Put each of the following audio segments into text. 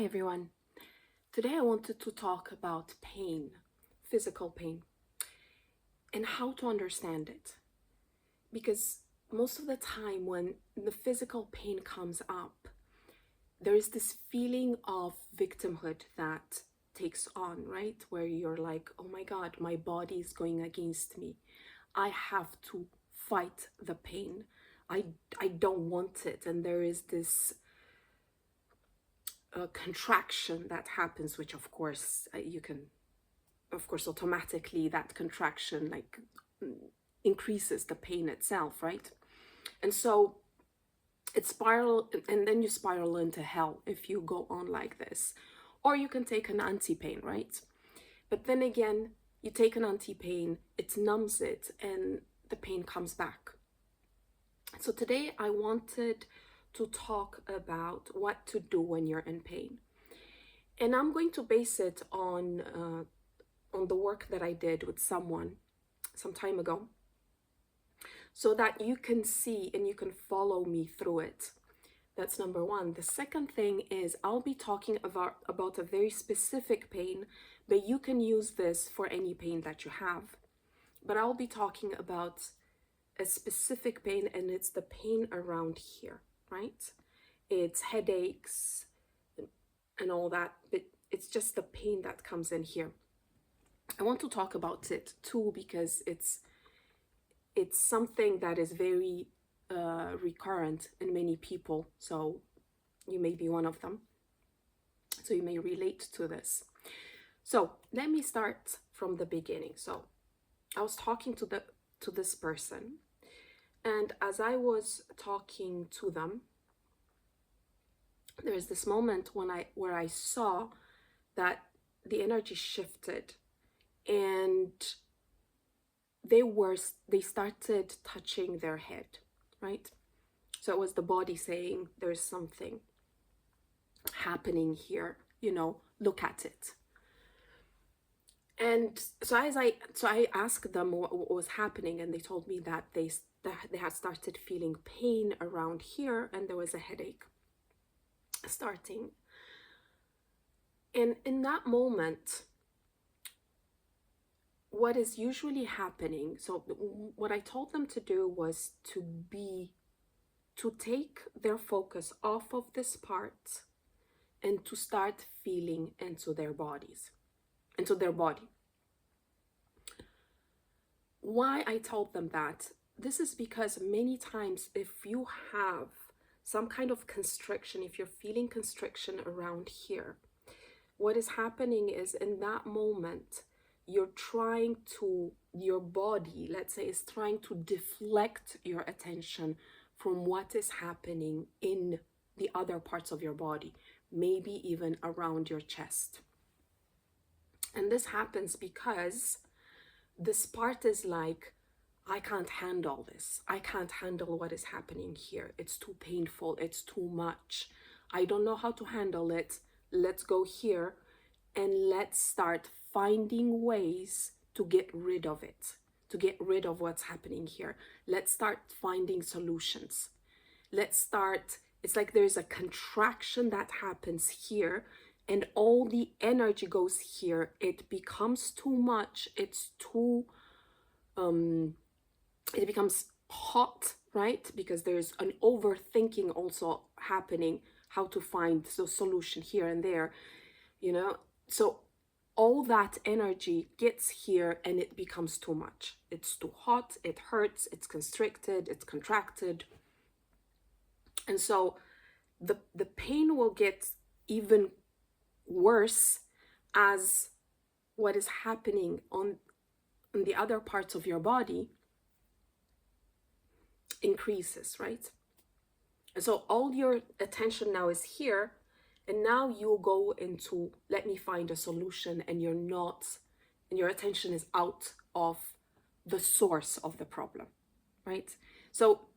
Hey everyone, today I wanted to talk about pain, physical pain, and how to understand it. Because most of the time, when the physical pain comes up, there is this feeling of victimhood that takes on, right? Where you're like, oh my God, my body is going against me. I have to fight the pain. I don't want it. And there is this contraction that happens, which of course you can, of course, automatically that contraction increases the pain itself, right? And so it spiral, and then you spiral into hell if you go on like this. Or you can take an anti-pain, right? But then again, you take an anti-pain, it numbs it, and the pain comes back. So today I wanted to talk about what to do when you're in pain. And I'm going to base it on the work that I did with someone some time ago, so that you can see and you can follow me through it. That's number one. The second thing is I'll be talking about a very specific pain, but you can use this for any pain that you have. But I'll be talking about a specific pain, and it's the pain around here, right? It's headaches and all that, but it's just the pain that comes in here. I want to talk about it too because it's something that is very recurrent in many people. So you may be one of them. So you may relate to this. So let me start from the beginning. So I was talking to this person, and as I was talking to them, there's this moment where I saw that the energy shifted, and they started touching their head, right? So it was the body saying, there's something happening here, look at it. And so I asked them what was happening, and they told me that they had started feeling pain around here, and there was a headache starting. And in that moment, what is usually happening, so what I told them to do was to take their focus off of this part and to start feeling into their body. Why I told them that? This is because many times if you have some kind of constriction, if you're feeling constriction around here, what is happening is in that moment, your body, let's say, is trying to deflect your attention from what is happening in the other parts of your body, maybe even around your chest. And this happens because this part is like, I can't handle this. I can't handle what is happening here. It's too painful. It's too much. I don't know how to handle it. Let's go here and let's start finding ways to get rid of it, to get rid of what's happening here. Let's start finding solutions. It's like there's a contraction that happens here, and all the energy goes here. It becomes too much. It becomes hot, right? Because there's an overthinking also happening, how to find the solution here and there, So all that energy gets here and it becomes too much. It's too hot, it hurts, it's constricted, it's contracted. And so the pain will get even worse as what is happening on the other parts of your body increases, right? And so all your attention now is here, and now you go into, let me find a solution, and your attention is out of the source of the problem, right? So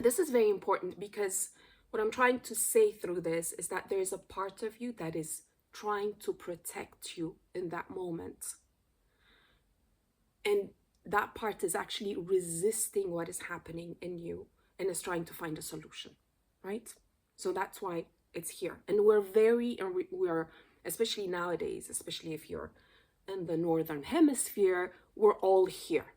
this is very important, because what I'm trying to say through this is that there is a part of you that is trying to protect you in that moment. And that part is actually resisting what is happening in you and is trying to find a solution, right? So that's why It's here. And we're, especially nowadays, especially if you're in the northern hemisphere, we're all here.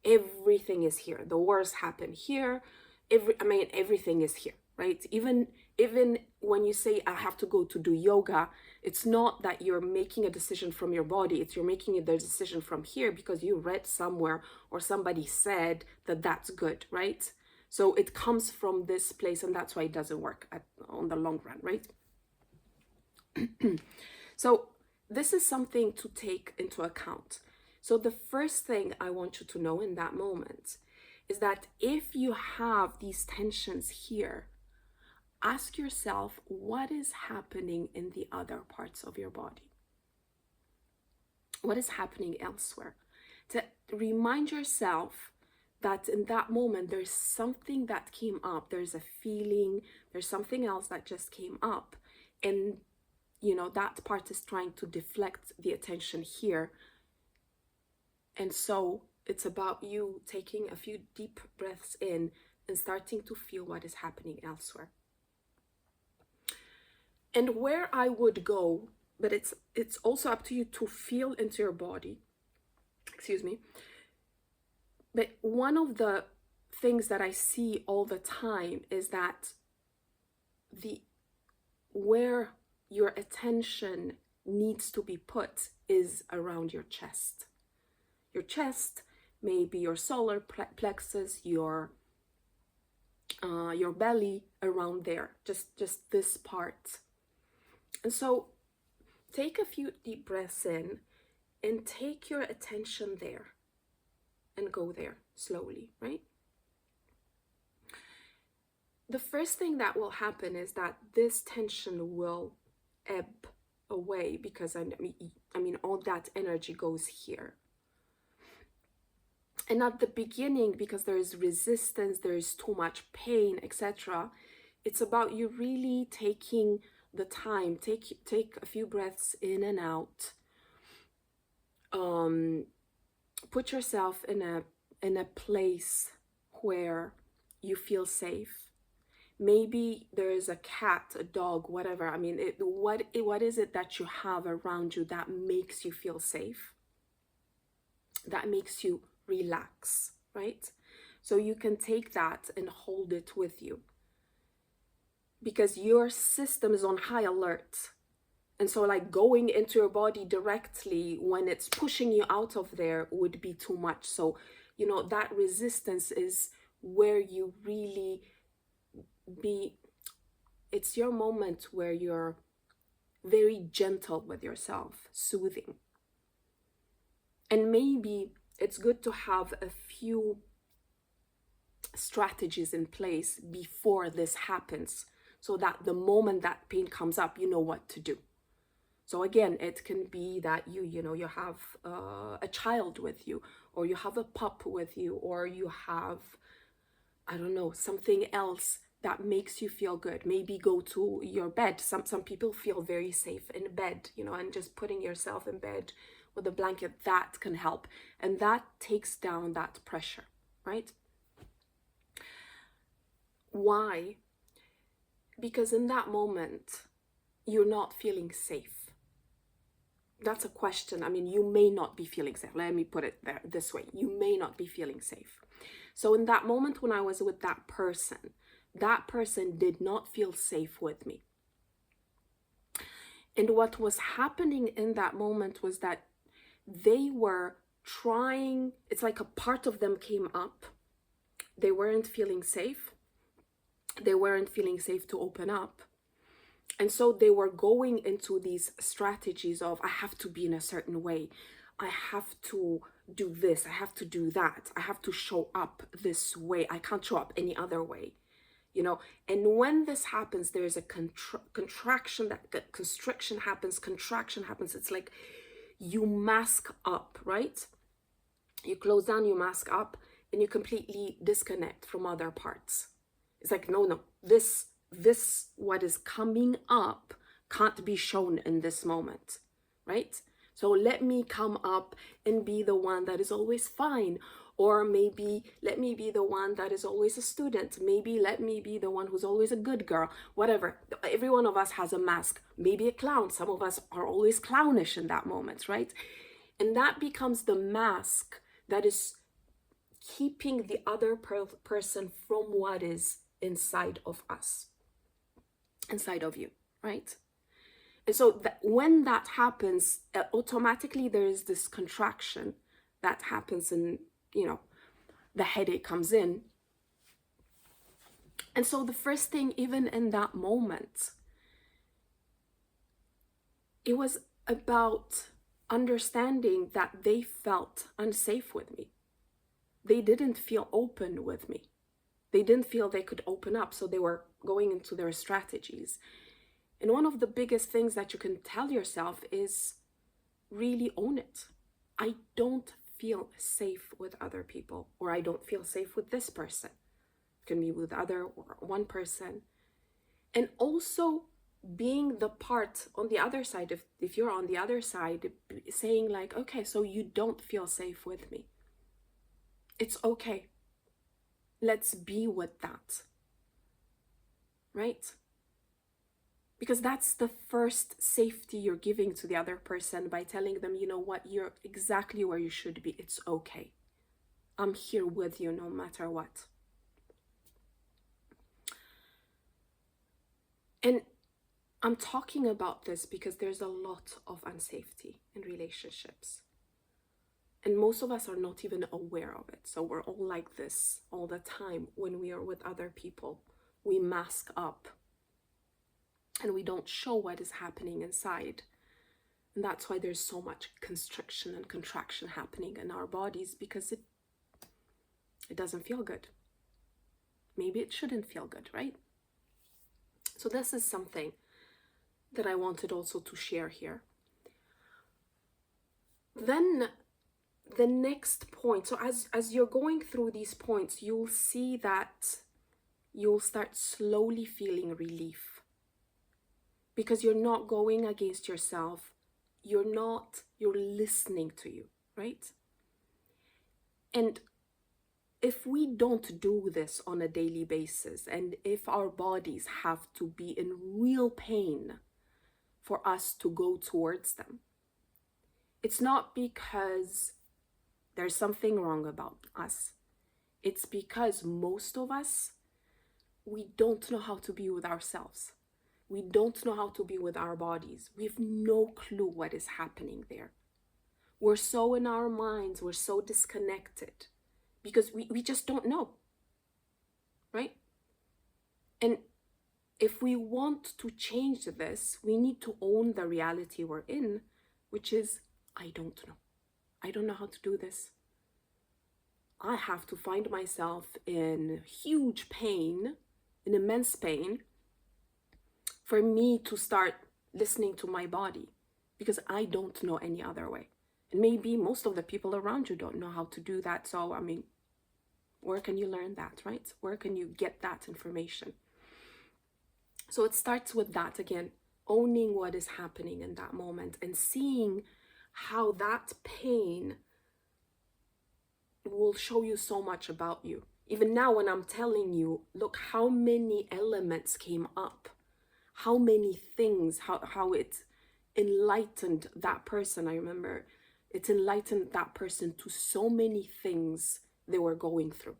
Everything is here. The wars happen here. Everything is here, right? Even when you say I have to go to do yoga, it's not that you're making a decision from your body. It's you're making the decision from here because you read somewhere or somebody said that that's good, right? So it comes from this place, and that's why it doesn't work on the long run, right? So this is something to take into account. So the first thing I want you to know in that moment is that if you have these tensions here, ask yourself what is happening in the other parts of your body. What is happening elsewhere? To remind yourself that in that moment, there's something that came up. There's a feeling, there's something else that just came up. And, you know, that part is trying to deflect the attention here. And so it's about you taking a few deep breaths in and starting to feel what is happening elsewhere. And where I would go, but it's also up to you to feel into your body. Excuse me. But one of the things that I see all the time is that where your attention needs to be put is around your chest. Your chest, maybe your solar plexus, your belly, around there, just this part. And so take a few deep breaths in and take your attention there and go there slowly, right? The first thing that will happen is that this tension will ebb away because I mean all that energy goes here. And at the beginning, because there is resistance, there is too much pain, etc., it's about you really taking the time, take a few breaths in and out. Put yourself in a place where you feel safe. Maybe there is a cat, a dog, whatever. I mean, what is it that you have around you that makes you feel safe? That makes you relax, right? So you can take that and hold it with you, because your system is on high alert. And so like going into your body directly when it's pushing you out of there would be too much. So, you know, that resistance is where you really it's your moment where you're very gentle with yourself, soothing. And maybe it's good to have a few strategies in place before this happens, so that the moment that pain comes up, you know what to do. So again, it can be that you have a child with you, or you have a pup with you, or you have, I don't know, something else that makes you feel good. Maybe go to your bed. Some people feel very safe in bed, and just putting yourself in bed with a blanket, that can help. And that takes down that pressure, right? Why? Because in that moment, you're not feeling safe. That's a question. I mean, you may not be feeling safe. Let me put it this way. You may not be feeling safe. So in that moment when I was with that person did not feel safe with me. And what was happening in that moment was that they were trying, it's like a part of them came up. They weren't feeling safe. They weren't feeling safe to open up. And so they were going into these strategies of, I have to be in a certain way. I have to do this. I have to do that. I have to show up this way. I can't show up any other way. And when this happens, there's a contraction, that constriction happens, contraction happens. It's like you mask up, right? You close down, you mask up, and you completely disconnect from other parts. It's like, no, this what is coming up can't be shown in this moment, right? So let me come up and be the one that is always fine. Or maybe let me be the one that is always a student. Maybe let me be the one who's always a good girl. Whatever. Every one of us has a mask. Maybe a clown. Some of us are always clownish in that moment, right? And that becomes the mask that is keeping the other person from what is inside of us, inside of you, right? And so when that happens, automatically there is this contraction that happens, and the headache comes in. And so the first thing, even in that moment, it was about understanding that they felt unsafe with me. They didn't feel open with me. They didn't feel they could open up, so they were going into their strategies. And one of the biggest things that you can tell yourself is really own it. I don't feel safe with other people, or I don't feel safe with this person. It can be with other or one person. And also being the part on the other side, if you're on the other side, saying like, okay, so you don't feel safe with me. It's okay. Let's be with that, right? Because that's the first safety you're giving to the other person by telling them, you know what, you're exactly where you should be. It's okay. I'm here with you no matter what. And I'm talking about this because there's a lot of unsafety in relationships. And most of us are not even aware of it. So we're all like this all the time when we are with other people. We mask up and we don't show what is happening inside. And that's why there's so much constriction and contraction happening in our bodies, because it doesn't feel good. Maybe it shouldn't feel good, right? So this is something that I wanted also to share here. Then the next point, so as you're going through these points, you'll see that you'll start slowly feeling relief, because you're not going against yourself. You're listening to you, right? And if we don't do this on a daily basis, and if our bodies have to be in real pain for us to go towards them, it's not because there's something wrong about us. It's because most of us, we don't know how to be with ourselves. We don't know how to be with our bodies. We have no clue what is happening there. We're so in our minds, we're so disconnected because we just don't know, right? And if we want to change this, we need to own the reality we're in, which is, I don't know. I don't know how to do this. I have to find myself in huge pain, in immense pain, for me to start listening to my body, because I don't know any other way. And maybe most of the people around you don't know how to do that. So, I mean, where can you learn that, right? Where can you get that information? So it starts with that, again, owning what is happening in that moment and seeing how that pain will show you so much about you. Even now when I'm telling you, look how many elements came up, how many things, how it enlightened that person. I remember it enlightened that person to so many things they were going through,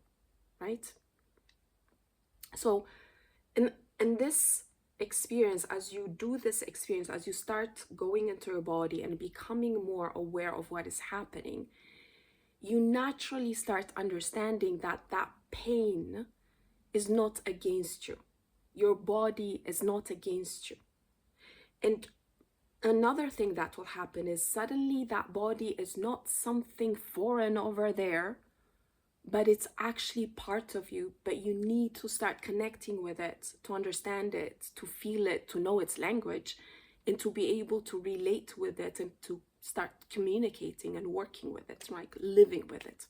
right? So in this experience, as you do this experience, as you start going into your body and becoming more aware of what is happening, you naturally start understanding that that pain is not against you. Your body is not against you. And another thing that will happen is suddenly that body is not something foreign over there, but it's actually part of you. But you need to start connecting with it, to understand it, to feel it, to know its language, and to be able to relate with it and to start communicating and working with it, like living with it.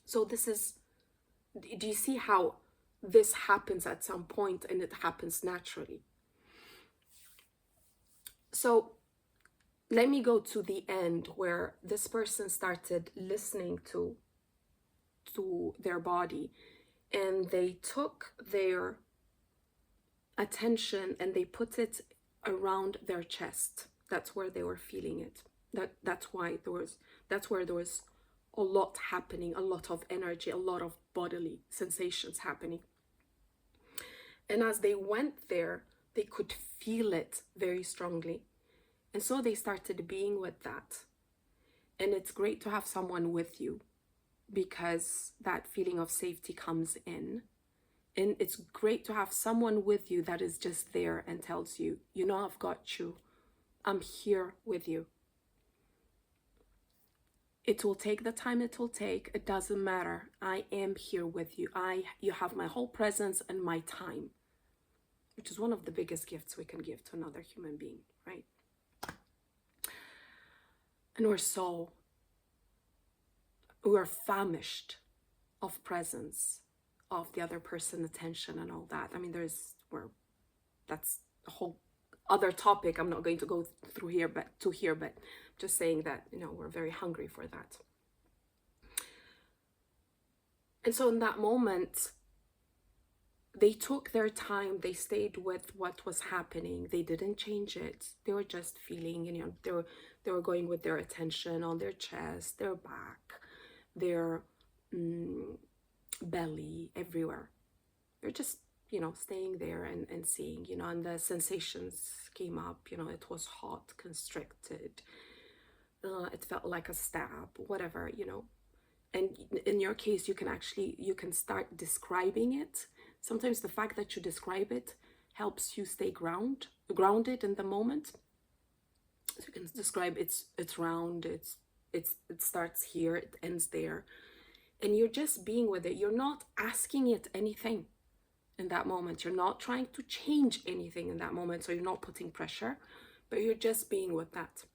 So this is, do you see how this happens at some point and it happens naturally? So let me go to the end where this person started listening to their body, and they took their attention and they put it around their chest. That's where they were feeling it. That's where there was a lot happening, a lot of energy, a lot of bodily sensations happening. And as they went there, they could feel it very strongly. And so they started being with that. And it's great to have someone with you, because that feeling of safety comes in. And it's great to have someone with you that is just there and tells you, you know, I've got you. I'm here with you. It will take the time it will take. It doesn't matter. I am here with you. You have my whole presence and my time, which is one of the biggest gifts we can give to another human being, right? And we're famished of presence, of the other person, attention and all that. I mean, that's a whole other topic I'm not going to go through here, but just saying that, you know, we're very hungry for that. And so in that moment, they took their time, they stayed with what was happening, they didn't change it. They were just feeling, you know, they were going with their attention on their chest, their back, their belly, everywhere. They're just, you know, staying there and seeing, you know, and the sensations came up, you know, it was hot, constricted, it felt like a stab, whatever, you know. And in your case, you can start describing it. Sometimes the fact that you describe it helps you stay grounded in the moment. So you can describe it's round, it starts here, it ends there, and you're just being with it. You're not asking it anything in that moment. You're not trying to change anything in that moment, so you're not putting pressure, but you're just being with that.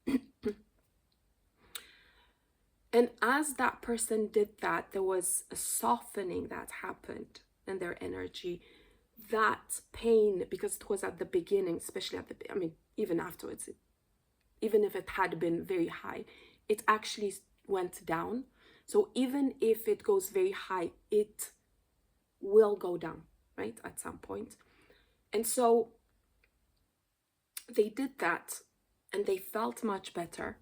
And as that person did that, there was a softening that happened in their energy. That pain, because it was at the beginning, especially even afterwards, even if it had been very high, it actually went down. So even if it goes very high, it will go down, right, at some point. And so they did that, and they felt much better.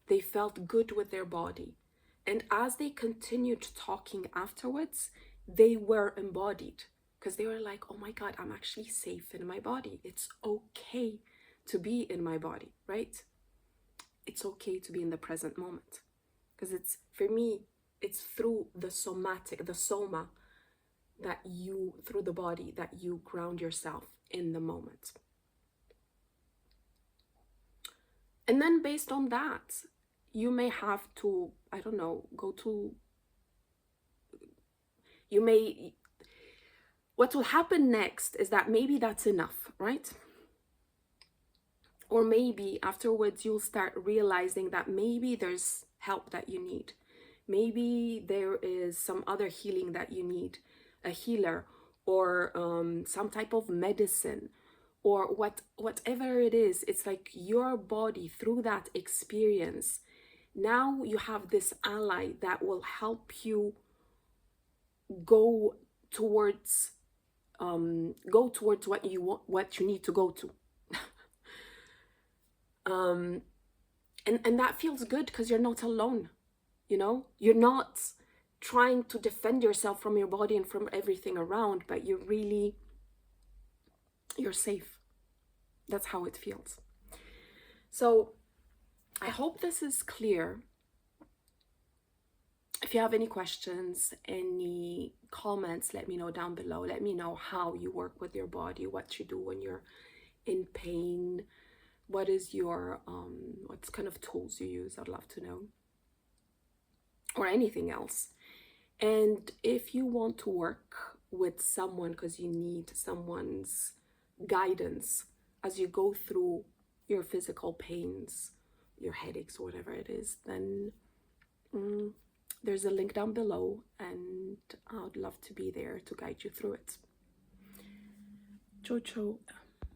They felt good with their body. And as they continued talking afterwards, they were embodied, because they were like, oh my God, I'm actually safe in my body. It's okay to be in my body, right? It's okay to be in the present moment. Because for me, it's through the somatic, the soma, through the body, that you ground yourself in the moment. And then based on that, you may have to, I don't know, what will happen next is that maybe that's enough, right? Or maybe afterwards you'll start realizing that maybe there's help that you need. Maybe there is some other healing that you need, a healer, or some type of medicine, or whatever it is. It's like your body, through that experience, now you have this ally that will help you go towards what you want, what you need to go to. And that feels good, because you're not alone, you know. You're not trying to defend yourself from your body and from everything around, but you're safe. That's how it feels. So I hope this is clear. If you have any questions, any comments, let me know down below. Let me know how you work with your body, what you do when you're in pain, what kind of tools you use. I'd love to know. Or anything else. And if you want to work with someone because you need someone's guidance as you go through your physical pains, your headaches, whatever it is, then there's a link down below, and I'd love to be there to guide you through it. Ciao, ciao.